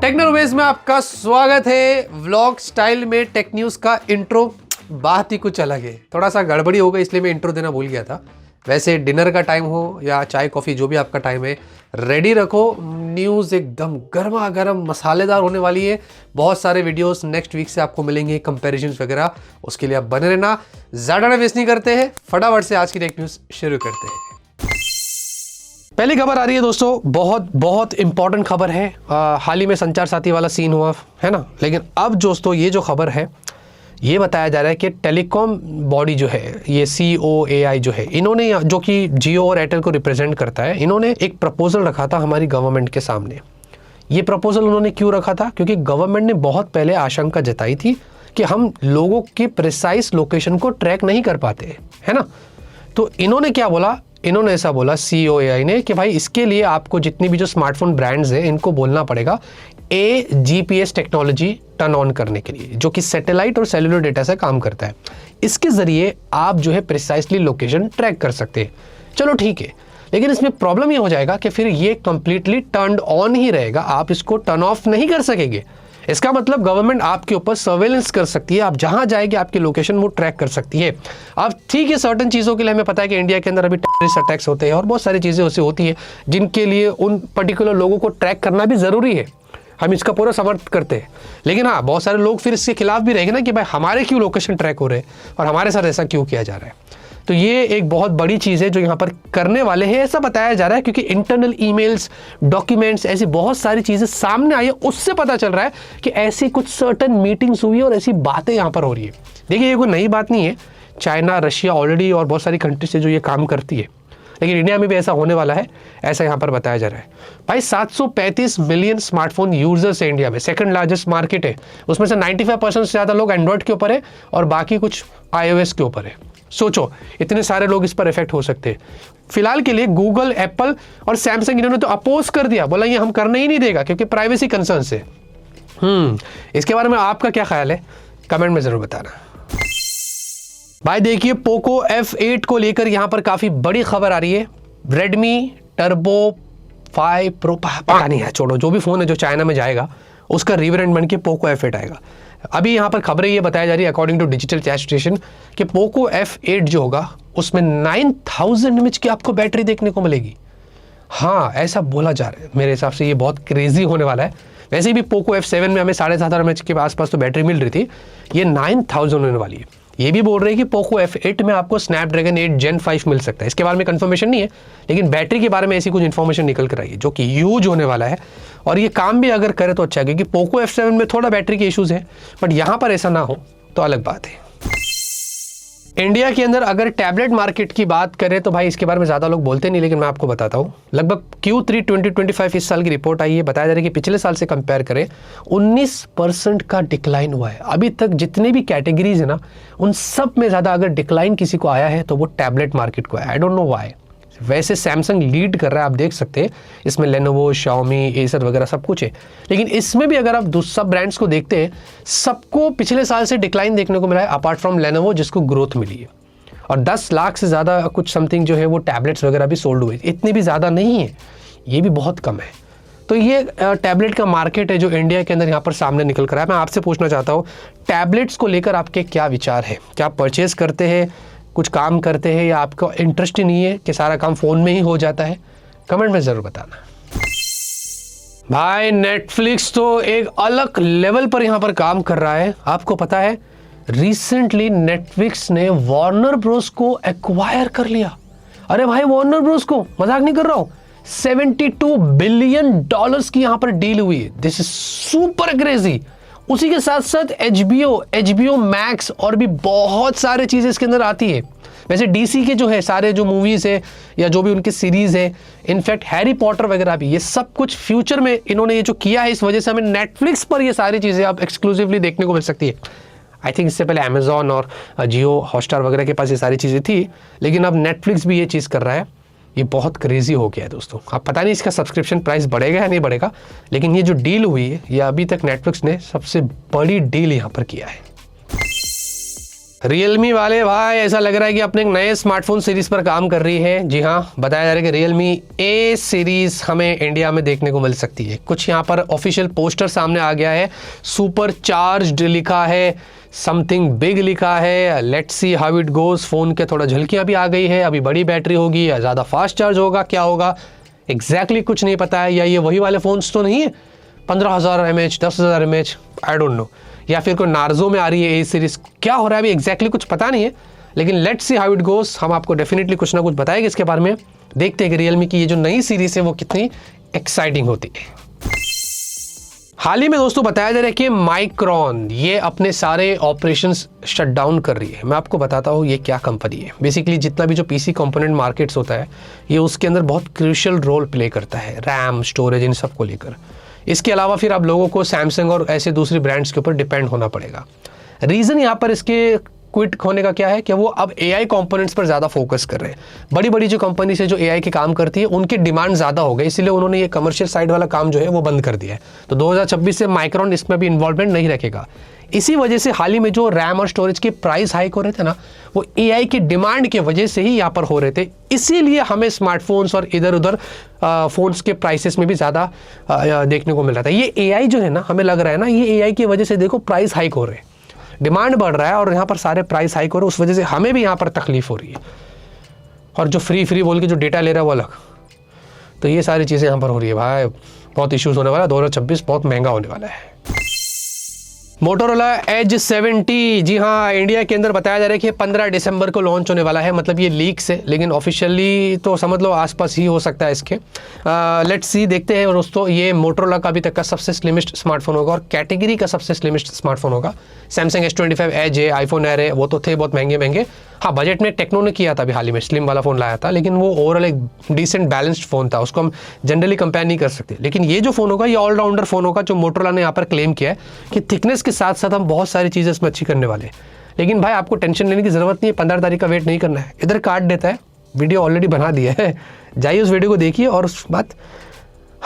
टेक्नोवेज में आपका स्वागत है। व्लॉग स्टाइल में टेक न्यूज़ का इंट्रो बात ही कुछ अलग है। थोड़ा सा गड़बड़ी हो गई इसलिए मैं इंट्रो देना भूल गया था। वैसे डिनर का टाइम हो या चाय कॉफ़ी जो भी आपका टाइम है, रेडी रखो। न्यूज़ एकदम गर्मा गर्म मसालेदार होने वाली है। बहुत सारे वीडियोस नेक्स्ट वीक से आपको मिलेंगे, कंपैरिजंस वगैरह, उसके लिए आप बने रहना। ज़्यादा टाइम वेस्ट नहीं करते हैं, फटाफट से आज की टेक न्यूज़ शुरू करते हैं। पहली खबर आ रही है दोस्तों, बहुत इंपॉर्टेंट खबर है। हाल ही में संचार साथी वाला सीन हुआ है ना, लेकिन अब दोस्तों ये जो खबर है ये बताया जा रहा है कि टेलीकॉम बॉडी जो है, ये COAI जो है, इन्होंने, जो कि जियो और एयरटेल को रिप्रेजेंट करता है, इन्होंने एक प्रपोजल रखा था हमारी गवर्नमेंट के सामने। ये प्रपोजल उन्होंने क्यों रखा था? क्योंकि गवर्नमेंट ने बहुत पहले आशंका जताई थी कि हम लोगों के प्रिसाइज लोकेशन को ट्रैक नहीं कर पाते, है ना। तो इन्होंने क्या बोला? इन्होंने ऐसा बोला COAI ने कि भाई इसके लिए आपको जितनी भी जो स्मार्टफोन ब्रांड्स हैं इनको बोलना पड़ेगा GPS टेक्नोलॉजी टर्न ऑन करने के लिए, जो कि सैटेलाइट और सेलुलर डेटा से काम करता है। इसके ज़रिए आप जो है प्रिसाइसली लोकेशन ट्रैक कर सकते हैं। चलो ठीक है, लेकिन इसमें प्रॉब्लम ये हो जाएगा कि फिर ये कंप्लीटली टर्न ऑन ही रहेगा, आप इसको टर्न ऑफ नहीं कर सकेंगे। इसका मतलब गवर्नमेंट आपके ऊपर सर्वेलेंस कर सकती है, आप जहां जाएंगे आपकी लोकेशन वो ट्रैक कर सकती है। अब ठीक है, सर्टेन चीज़ों के लिए हमें पता है कि इंडिया के अंदर अभी टेररिस्ट अटैक्स होते हैं और बहुत सारी चीज़ें उससे होती है जिनके लिए उन पर्टिकुलर लोगों को ट्रैक करना भी ज़रूरी है। हम इसका पूरा समर्थन करते हैं, लेकिन हाँ, बहुत सारे लोग फिर इसके खिलाफ भी रहेंगे ना कि भाई हमारे क्यों लोकेशन ट्रैक हो रहे हैं और हमारे साथ ऐसा क्यों किया जा रहा है। तो ये एक बहुत बड़ी चीज़ है जो यहाँ पर करने वाले हैं, ऐसा बताया जा रहा है, क्योंकि इंटरनल ईमेल्स, डॉक्यूमेंट्स, ऐसी बहुत सारी चीज़ें सामने आई है। उससे पता चल रहा है कि ऐसी कुछ सर्टेन मीटिंग्स हुई है और ऐसी बातें यहाँ पर हो रही है। देखिए, ये कोई नई बात नहीं है। चाइना, रशिया ऑलरेडी और बहुत सारी कंट्रीज से जो ये काम करती है, लेकिन इंडिया में भी ऐसा होने वाला है, ऐसा यहाँ पर बताया जा रहा है। भाई 735 मिलियन स्मार्टफोन यूजर्स है इंडिया में, सेकंड लार्जेस्ट मार्केट है। उसमें से 95% से ज़्यादा लोग एंड्रॉयड के ऊपर है और बाकी कुछ iOS के ऊपर है। सोचो, इतने सारे लोग इस पर इफेक्ट हो सकते हैं। फिलहाल के लिए गूगल, एप्पल और सैमसंग इन्होंने तो अपोज कर दिया, बोला ये हम करने ही नहीं देगा क्योंकि प्राइवेसी कंसर्न से। इसके बारे में आपका क्या ख्याल है? कमेंट में जरूर बताना। भाई देखिए, पोको F8 को लेकर यहां पर काफी बड़ी खबर आ रही है। रेडमी टर्बो 5 प्रो, पता नहीं है, छोड़ो, जो भी फोन है जो चाइना में जाएगा उसका रीब्रांड बन के पोको F8 आएगा। अभी यहाँ पर खबरें ये बताया जा रही है according to digital chat station कि पोको F8 जो होगा उसमें 9000 mAh की आपको बैटरी देखने को मिलेगी। हाँ, ऐसा बोला जा रहा है। मेरे हिसाब से ये बहुत क्रेजी होने वाला है। वैसे भी पोको F7 में हमें 7500 mAh के आसपास तो बैटरी मिल रही थी, ये 9000 होने वाली है। ये भी बोल रहे हैं कि पोको F8 में आपको स्नैपड्रैगन 8 Gen 5 मिल सकता है। इसके बारे में कंफर्मेशन नहीं है, लेकिन बैटरी के बारे में ऐसी कुछ इन्फॉर्मेशन निकल कर आई है जो कि यूज होने वाला है। और ये काम भी अगर करे तो अच्छा है, क्योंकि पोको F7 में थोड़ा बैटरी के इश्यूज हैं, बट यहाँ पर ऐसा ना हो तो अलग बात है। इंडिया के अंदर अगर टैबलेट मार्केट की बात करें तो भाई इसके बारे में ज़्यादा लोग बोलते नहीं, लेकिन मैं आपको बताता हूँ। लगभग Q3 2025 इस साल की रिपोर्ट आई है, बताया जा रहा है कि पिछले साल से कंपेयर करें 19% का डिक्लाइन हुआ है। अभी तक जितने भी कैटेगरीज है ना, उन सब में ज़्यादा अगर डिक्लाइन किसी को आया है तो वो टैबलेट मार्केट को है। I don't know why. वैसे सैमसंग लीड कर रहा है, आप देख सकते हैं, इसमें लेनोवो, शाओमी, एसर वगैरह सब कुछ है, लेकिन इसमें भी अगर आप सब ब्रांड्स को देखते हैं, सबको पिछले साल से डिक्लाइन देखने को मिला है, अपार्ट फ्रॉम लेनोवो जिसको ग्रोथ मिली है। और 10 लाख से ज़्यादा कुछ समथिंग जो है वो टैबलेट्स वगैरह भी सोल्ड हुए, इतनी भी ज़्यादा नहीं है, ये भी बहुत कम है। तो ये टैबलेट का मार्केट है जो इंडिया के अंदर यहाँ पर सामने निकल कर आया। मैं आपसे पूछना चाहता हूँ, टैबलेट्स को लेकर आपके क्या विचार है? क्या आप परचेज करते हैं, कुछ काम करते हैं, या आपको इंटरेस्ट ही नहीं है कि सारा काम फ़ोन में ही हो जाता है? कमेंट में ज़रूर बताना। भाई नेटफ्लिक्स तो एक अलग लेवल पर यहाँ पर काम कर रहा है। आपको पता है, रिसेंटली नेटफ्लिक्स ने वार्नर ब्रोस को एक्वायर कर लिया। अरे भाई, वार्नर ब्रोस को, मजाक नहीं कर रहा हूँ, $72 बिलियन की यहाँ पर डील हुई है। This is super crazy. उसी के साथ साथ HBO मैक्स और भी बहुत सारे चीज़ें इसके अंदर आती है। वैसे DC के जो है सारे जो मूवीज़ है या जो भी उनकी सीरीज़ है, इनफैक्ट हैरी पॉटर वगैरह भी, ये सब कुछ फ्यूचर में इन्होंने ये जो किया है, इस वजह से हमें नेटफ्लिक्स पर ये सारी चीज़ें आप एक्सक्लूसिवली देखने को मिल सकती है। आई थिंक इससे पहले अमेजॉन और जियो हॉटस्टार वगैरह के पास ये सारी चीज़ें थी, लेकिन अब नेटफ्लिक्स भी ये चीज़ कर रहा है। ये बहुत क्रेजी हो गया है दोस्तों। अब पता नहीं इसका सब्सक्रिप्शन प्राइस बढ़ेगा या नहीं बढ़ेगा, लेकिन ये जो डील हुई है, ये अभी तक नेटफ्लिक्स ने सबसे बड़ी डील यहाँ पर किया है। Realme वाले भाई ऐसा लग रहा है कि अपने एक नए स्मार्टफोन सीरीज पर काम कर रही है। जी हाँ, बताया जा रहा है कि Realme A सीरीज हमें इंडिया में देखने को मिल सकती है। कुछ यहाँ पर ऑफिशियल पोस्टर सामने आ गया है, सुपर चार्ज्ड लिखा है, समथिंग बिग लिखा है, let's see how it goes. Phone के थोड़ा झलकियाँ भी आ गई है, अभी बड़ी बैटरी होगी या ज़्यादा फास्ट चार्ज होगा, क्या होगा एग्जैक्टली कुछ नहीं पता है। या ये वही वाले फ़ोन्स तो नहीं है 15,000 mAh 10,000 mAh, I don't know, या फिर कोई नार्जो में आ रही है ए सीरीज, क्या हो रहा है अभी एग्जैक्टली कुछ पता नहीं है। लेकिन let's see how it goes, हम आपको डेफिनेटली कुछ ना कुछ बताएंगे इसके बारे में। देखते हैं कि रियलमी की ये जो नई सीरीज है वो कितनी एक्साइटिंग होती है। हाल ही में दोस्तों बताया जा रहा है कि माइक्रॉन ये अपने सारे ऑपरेशंस शट डाउन कर रही है। मैं आपको बताता हूँ ये क्या कंपनी है। बेसिकली जितना भी जो पीसी कंपोनेंट मार्केट्स होता है ये उसके अंदर बहुत क्रूशियल रोल प्ले करता है, रैम स्टोरेज इन सब को लेकर। इसके अलावा फिर आप लोगों को सैमसंग और ऐसे दूसरी ब्रांड्स के ऊपर डिपेंड होना पड़ेगा। रीज़न यहाँ पर इसके क्विट होने का क्या है कि वो अब एआई कंपोनेंट्स पर ज़्यादा फोकस कर रहे हैं। बड़ी बड़ी जो कंपनी से जो एआई के काम करती है उनकी डिमांड ज़्यादा हो गई, इसलिए उन्होंने ये कमर्शियल साइड वाला काम जो है वो बंद कर दिया है। तो 2026 से माइक्रॉन इसमें भी इन्वॉल्वमेंट नहीं रखेगा। इसी वजह से हाल ही में जो रैम और स्टोरेज के प्राइस हाइक हो रहे थे ना, वो एआई की डिमांड की वजह से ही यहाँ पर हो रहे थे। इसीलिए हमें स्मार्टफोन्स और इधर उधर फ़ोन्स के प्राइसेस में भी ज़्यादा देखने को मिल रहा था। ये एआई जो है ना, हमें लग रहा है ना ये एआई की वजह से देखो प्राइस हाइक हो रहे हैं, डिमांड बढ़ रहा है और यहाँ पर सारे प्राइस हाइक हो रहे हैं। उस वजह से हमें भी यहाँ पर तकलीफ हो रही है। और जो फ्री बोल के जो डेटा ले रहा है वो अलग। तो ये सारी चीज़ें यहाँ पर हो रही है भाई, बहुत इश्यूज होने वाला है। 2026 बहुत महंगा होने वाला है। मोटोरोला एज 70, जी हाँ, इंडिया के अंदर बताया जा रहा है कि 15 दिसंबर को लॉन्च होने वाला है। मतलब ये लीक्स है, लेकिन ऑफिशियली तो समझ लो आसपास ही हो सकता है इसके। लेट्स सी, देखते हैं दोस्तों। ये मोटोरोला का अभी तक का सबसे स्लिमिस्ट स्मार्टफोन होगा और कैटेगरी का सबसे स्लिमिस्ट स्मार्टफोन होगा। सैमसंग S25 एज है, आईफोन एयर है, वो तो थे बहुत महंगे। हाँ, बजट में टेक्नो ने किया था अभी हाल ही में, स्लिम वाला फ़ोन लाया था, लेकिन वो ओवरऑल एक डिसेंट बैलेंस्ड फ़ोन था, उसको हम जनरली कंपेयर नहीं कर सकते। लेकिन ये जो फ़ोन होगा ये ऑलराउंडर फ़ोन होगा, जो मोटोरोला ने यहाँ पर क्लेम किया है कि थिकनेस के साथ साथ हम बहुत सारी चीज़ें इसमें अच्छी करने वाले हैं। लेकिन भाई आपको टेंशन लेने की ज़रूरत नहीं है, 15 तारीख का वेट नहीं करना है। इधर काट देता है, वीडियो ऑलरेडी बना दिया है, जाइए उस वीडियो को देखिए और उस बात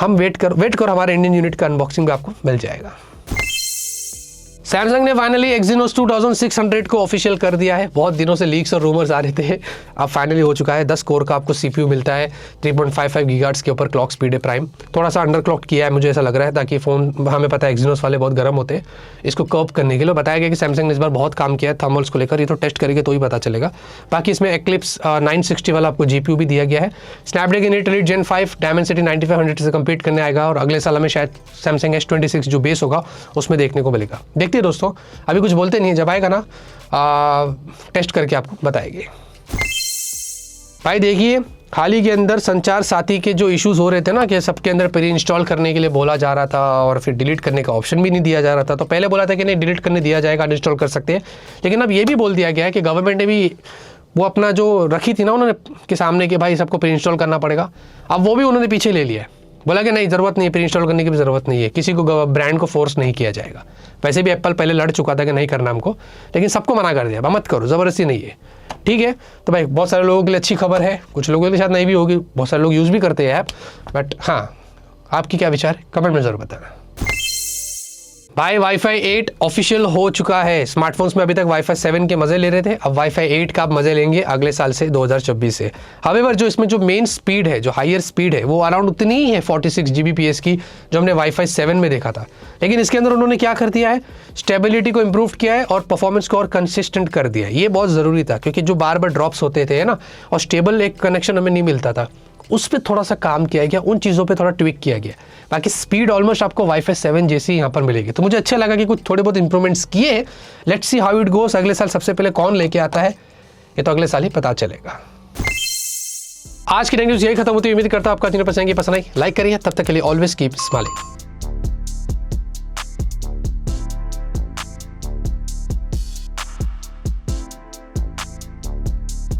हम वेट करो, हमारे इंडियन यूनिट का अनबॉक्सिंग भी आपको मिल जाएगा। सैमसंग ने फाइनली एक्जीनोस 2600 को ऑफिशियल कर दिया है। बहुत दिनों से लीक्स और रूमर्स आ रहे थे, अब फाइनली हो चुका है। 10 कोर का आपको सीपीयू मिलता है, 3.55 गीगाहर्ट्ज़ के ऊपर क्लॉक स्पीड है प्राइम। थोड़ा सा अंडर क्लॉक किया है, मुझे ऐसा लग रहा है, ताकि फ़ोन, हमें पता है एक्जीनोस वाले बहुत गर्म होते हैं, इसको कर्व करने के लिए बताया गया कि सैमसंग ने इस बार बहुत काम किया है थर्मल्स को लेकर। ये तो टेस्ट करेंगे तो ही पता चलेगा। बाकी इसमें एक्लिप्स 960 वाला आपको जीपीयू भी दिया गया है। स्नैपड्रैगन 8 एलीट Gen 5 डायमेंसिटी 9500 से कम्पीट करने आएगा और अगले साल हमें शायद सैमसंग S26 जो बेस होगा उसमें देखने को मिलेगा। देखते हैं दोस्तों, अभी कुछ बोलते नहीं है, जब आएगा ना टेस्ट करके आपको बताएंगे। भाई देखिए, हाल ही के अंदर संचार साथी के जो इश्यूज हो रहे थे ना, कि सबके अंदर प्री इंस्टॉल करने के लिए बोला जा रहा था और फिर डिलीट करने का ऑप्शन भी नहीं दिया जा रहा था। तो पहले बोला था कि नहीं डिलीट करने दिया जाएगा, अनइंस्टॉल कर सकते हैं, लेकिन अब ये भी बोल दिया गया है कि गवर्नमेंट ने भी वो अपना जो रखी थी ना उन्होंने के सामने कि भाई सबको प्री इंस्टॉल करना पड़ेगा, अब वो भी उन्होंने पीछे ले लिया है। बोला कि नहीं, ज़रूरत नहीं है, प्री इंस्टॉल करने की भी ज़रूरत नहीं है, किसी को ब्रांड को फोर्स नहीं किया जाएगा। वैसे भी एप्पल पहले लड़ चुका था कि नहीं करना हमको, लेकिन सबको मना कर दिया, मत करो, ज़बरदस्ती नहीं है। ठीक है, तो भाई बहुत सारे लोगों के लिए अच्छी खबर है, कुछ लोगों के लिए शायद नहीं भी होगी, बहुत सारे लोग यूज़ भी करते हैं ऐप। बट हाँ, आपकी क्या विचार है कमेंट में ज़रूर बताना। भाई वाईफाई 8 ऑफिशियल हो चुका है। स्मार्टफोन्स में अभी तक वाईफाई 7 के मजे ले रहे थे, अब वाईफाई 8 का आप मजे लेंगे अगले साल से 2026 से। हावेवर जो इसमें जो मेन स्पीड है, जो हायर स्पीड है, वो अराउंड उतनी ही है 46 Gbps की जो हमने वाईफाई 7 में देखा था। लेकिन इसके अंदर उन्होंने क्या कर दिया है, स्टेबिलिटी को इम्प्रूव किया है और परफॉर्मेंस को और कंसिस्टेंट कर दिया है। ये बहुत ज़रूरी था, क्योंकि जो बार बार ड्रॉप्स होते थे ना और स्टेबल एक कनेक्शन हमें नहीं मिलता था, उस पर थोड़ा सा काम किया गया, उन चीज़ों पे थोड़ा ट्विक किया गया। बाकी स्पीड ऑलमोस्ट आपको वाईफाई 7 जैसी यहाँ पर मिलेगी। तो मुझे अच्छा लगा कि कुछ थोड़े बहुत इंप्रूवमेंट्स किए हैं। Let's see how it goes. अगले साल सबसे पहले कौन लेके आता है ये तो अगले साल ही पता चलेगा। आज की न्यूज़ यही खत्म होती है। उम्मीद करता हूँ आपका 3% की पसंद आई। लाइक करिए, तब तक के लिए ऑलवेज कीप स्माइलिंग।